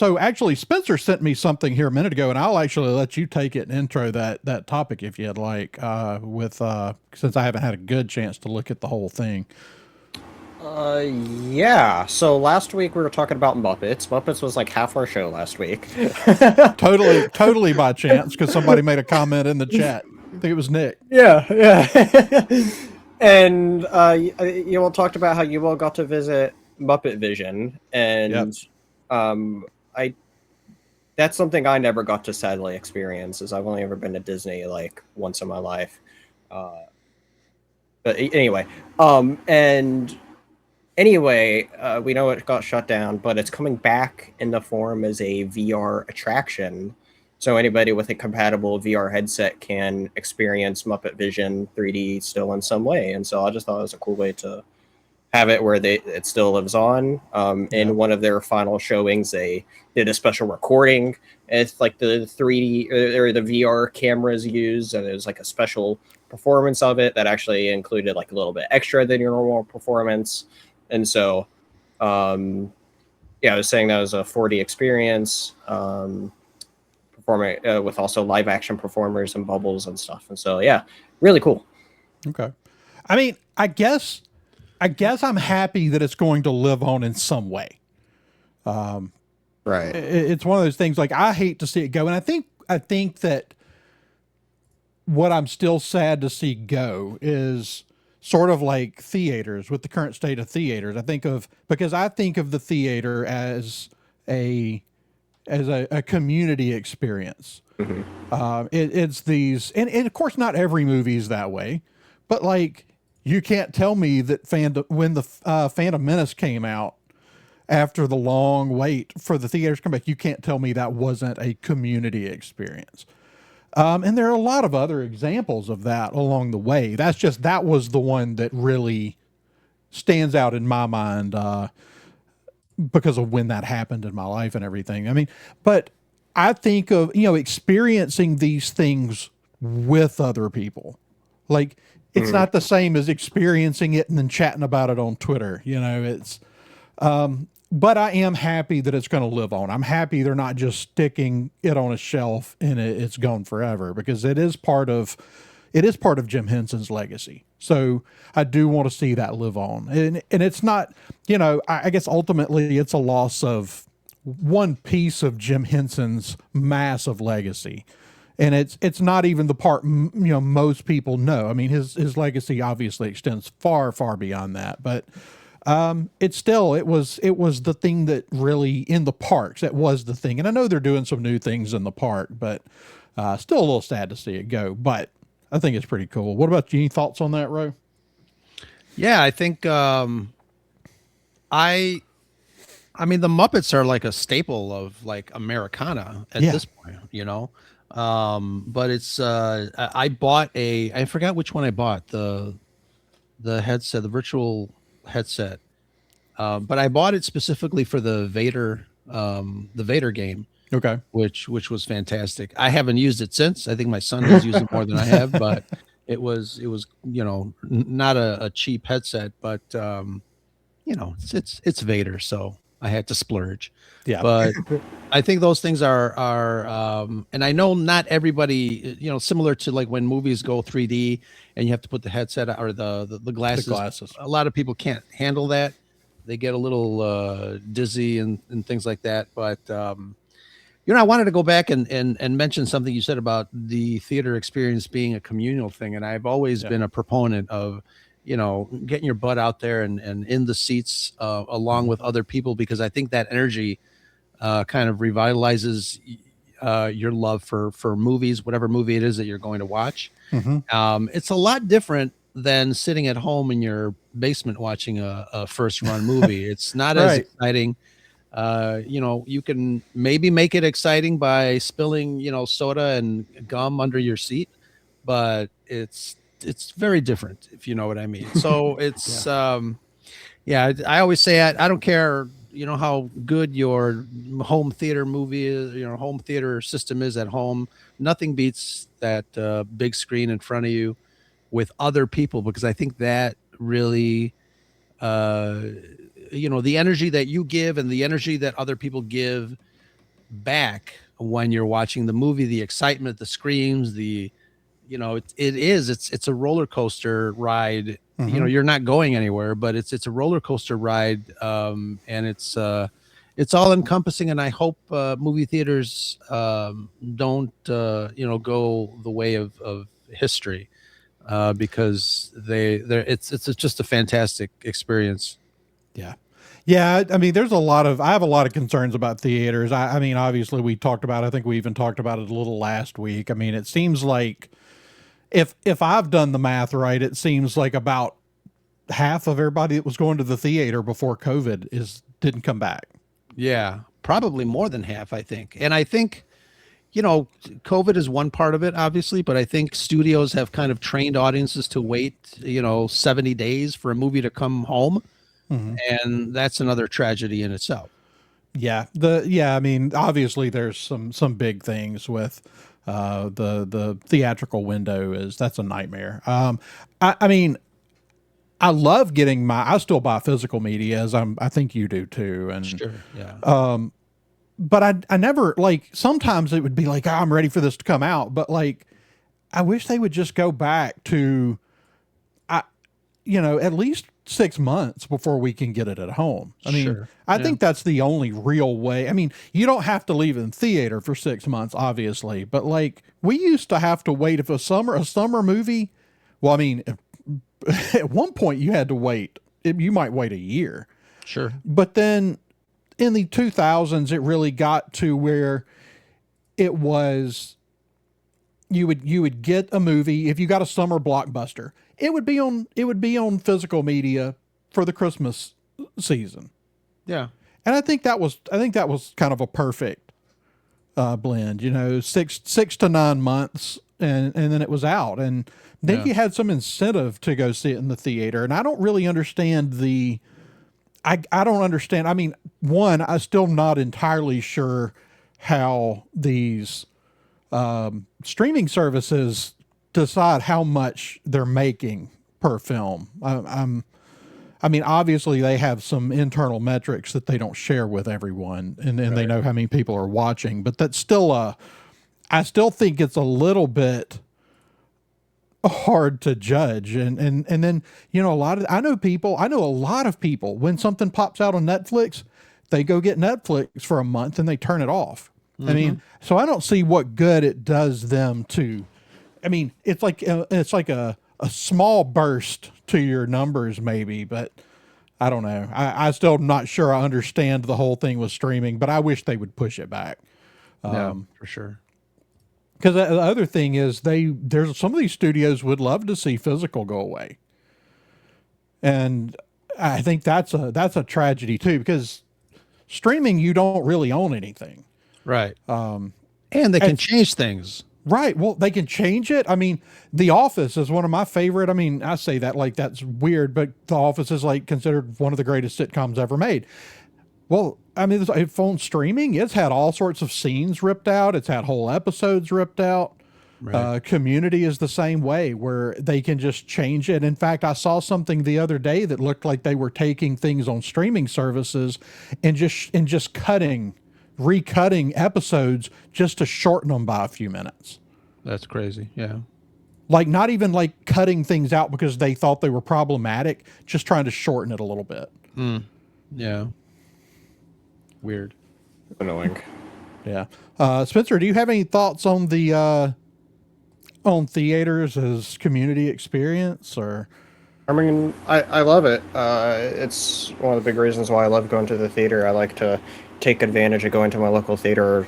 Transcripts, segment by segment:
so actually, Spencer sent me something here a minute ago, and I'll actually let you take it and intro that topic if you'd like. Since I haven't had a good chance to look at the whole thing. Yeah. So last week we were talking about Muppets. Muppets was like half our show last week. Totally by chance because somebody made a comment in the chat. I think it was Nick. Yeah, yeah. And you all talked about how you all got to visit Muppet Vision, Yep. and I that's something I never got to sadly experience, as I've only ever been to Disney like once in my life. Uh, but anyway, and anyway, we know it got shut down, but it's coming back in the form as a VR attraction. So anybody with a compatible VR headset can experience Muppet Vision 3D still in some way. And so I just thought it was a cool way to have it where it still lives on. In Yep. one of their final showings, they did a special recording. It's like the 3D or the VR cameras used, and it was like a special performance of it that actually included like a little bit extra than your normal performance. And so, um, yeah, I was saying that was a 4D experience, performing with also live action performers and bubbles and stuff. And so, yeah, really cool. Okay. I mean, I guess I'm happy that it's going to live on in some way. Right. It's one of those things like I hate to see it go, and I think that what I'm still sad to see go is sort of like theaters with the current state of theaters. I think of the theater as a a community experience. Hmm. It's these, and of course, not every movie is that way, but like you can't tell me that when the Phantom Menace came out after the long wait for the theaters to come back, you can't tell me that wasn't a community experience. And there are a lot of other examples of that along the way. That was the one that really stands out in my mind because of when that happened in my life and everything. I mean, but I think of, experiencing these things with other people. Like, it's Hmm. not the same as experiencing it and then chatting about it on Twitter. But I am happy that it's going to live on. I'm happy they're not just sticking it on a shelf and it's gone forever, because it is part of Jim Henson's legacy. So I do want to see that live on. And it's not, I guess ultimately it's a loss of one piece of Jim Henson's massive legacy. And it's not even the part most people know. I mean, his legacy obviously extends far far beyond that, but it was the thing that really, in the parks, that was the thing. And I know they're doing some new things in the park, but still a little sad to see it go. But I think it's pretty cool. What about you? Any thoughts on that, Ro? Yeah, I think I I mean the Muppets are like a staple of like Americana at Yeah. this point. But it's I bought I forgot which one I bought, the headset, the virtual headset. But I bought it specifically for the Vader game, Okay. which was fantastic. I haven't used it since. I think my son has used it more than I have, but it was not a cheap headset, but it's Vader, so I had to splurge. Yeah. But I think those things are and I know not everybody, similar to like when movies go 3D and you have to put the headset or the The glasses. glasses. A lot of people can't handle that. They get a little dizzy and things like that. But I wanted to go back and mention something you said about the theater experience being a communal thing. And I've always Yeah. been a proponent of, getting your butt out there and in the seats along with other people, because I think that energy kind of revitalizes your love for movies, whatever movie it is that you're going to watch. Mm-hmm. It's a lot different than sitting at home in your basement watching a first run movie. It's not as Right. exciting. You can maybe make it exciting by spilling, soda and gum under your seat, but it's very different, if you know what I mean. So Yeah. yeah, I always say I don't care, how good your home theater movie is, home theater system is at home. Nothing beats that big screen in front of you with other people, because I think that really the energy that you give and the energy that other people give back when you're watching the movie, the excitement, the screams, it's a roller coaster ride. Mhm. You're not going anywhere, but it's a roller coaster ride. And it's all encompassing. And I hope movie theaters don't go the way of history, because it's just a fantastic experience. Yeah. Yeah. I mean, I have a lot of concerns about theaters. I mean, obviously I think we even talked about it a little last week. I mean, it seems like if I've done the math right, it seems like about half of everybody that was going to the theater before COVID didn't come back. Yeah, probably more than half, I think. And I think, COVID is one part of it, obviously, but I think studios have kind of trained audiences to wait, 70 days for a movie to come home. Mhm. And that's another tragedy in itself. Yeah. I mean, obviously there's some big things with the theatrical window that's a nightmare. I mean, I love I still buy physical media I think you do too. And Sure. Yeah. but I never, like, sometimes it would be like, "Oh, I'm ready for this to come out." But like, I wish they would just go back to, at least 6 months before we can get it at home. I mean, Sure. I Yeah. think that's the only real way. I mean, you don't have to leave in theater for 6 months, obviously, but like we used to have to wait if a summer movie. Well, I mean, at one point you had to wait. You might wait a year, Sure. but then in the 2000s, it really got to where it was you would get a movie if you got a summer blockbuster. It would be on physical media for the Christmas season. Yeah. And I think that was kind of a perfect blend, 6 to 9 months, and then it was out, and then Yeah. you had some incentive to go see it in the theater. And I don't really understand I don't understand. I mean, one, I'm still not entirely sure how these streaming services decide how much they're making per film. I mean, obviously they have some internal metrics that they don't share with everyone, and they know how many people are watching, but that's still I still think it's a little bit hard to judge. And then, I know a lot of people, when something pops out on Netflix, they go get Netflix for a month and they turn it off. I mean, so I don't see what good it does them I mean, it's like a small burst to your numbers maybe, but I don't know. I still not sure I understand the whole thing with streaming, but I wish they would push it back. Yeah, for sure. Because the other thing is there's some of these studios would love to see physical go away. And I think that's a tragedy too, because streaming, you don't really own anything. Right. And they can change things. Right. Well, they can change it. I mean, The Office is one of my favorite. I mean, I say that like that's weird, but The Office is like considered one of the greatest sitcoms ever made. Well, I mean, it's on streaming. It's had all sorts of scenes ripped out. It's had whole episodes ripped out. Right. Community is the same way, where they can just change it. In fact, I saw something the other day that looked like they were taking things on streaming services and just recutting episodes just to shorten them by a few minutes. That's crazy. Yeah. Like not even like cutting things out because they thought they were problematic, just trying to shorten it a little bit. Yeah. Weird. Annoying. Yeah. Spencer, do you have any thoughts on the on theaters as community experience? Or I mean, I love it. It's one of the big reasons why I love going to the theater. I like to take advantage of going to my local theater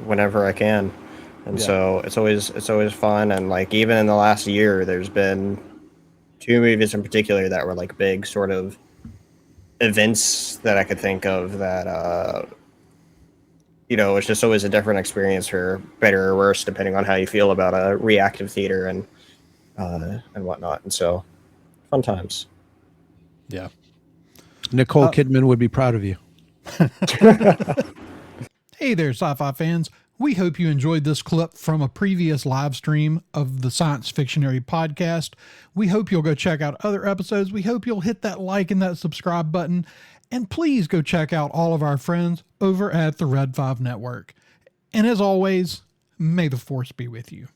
whenever I can, and so it's always fun. And like even in the last year, there's been 2 movies in particular that were like big sort of events that I could think of that it's just always a different experience, for better or worse, depending on how you feel about a reactive theater and whatnot. And so, fun times. yeah. Nicole Kidman would be proud of you. Hey there, sci-fi fans. We hope you enjoyed this clip from a previous live stream of the Science Fictionary podcast. We hope you'll go check out other episodes. We hope you'll hit that like and that subscribe button. And please go check out all of our friends over at the Red 5 Network. And as always, may the force be with you.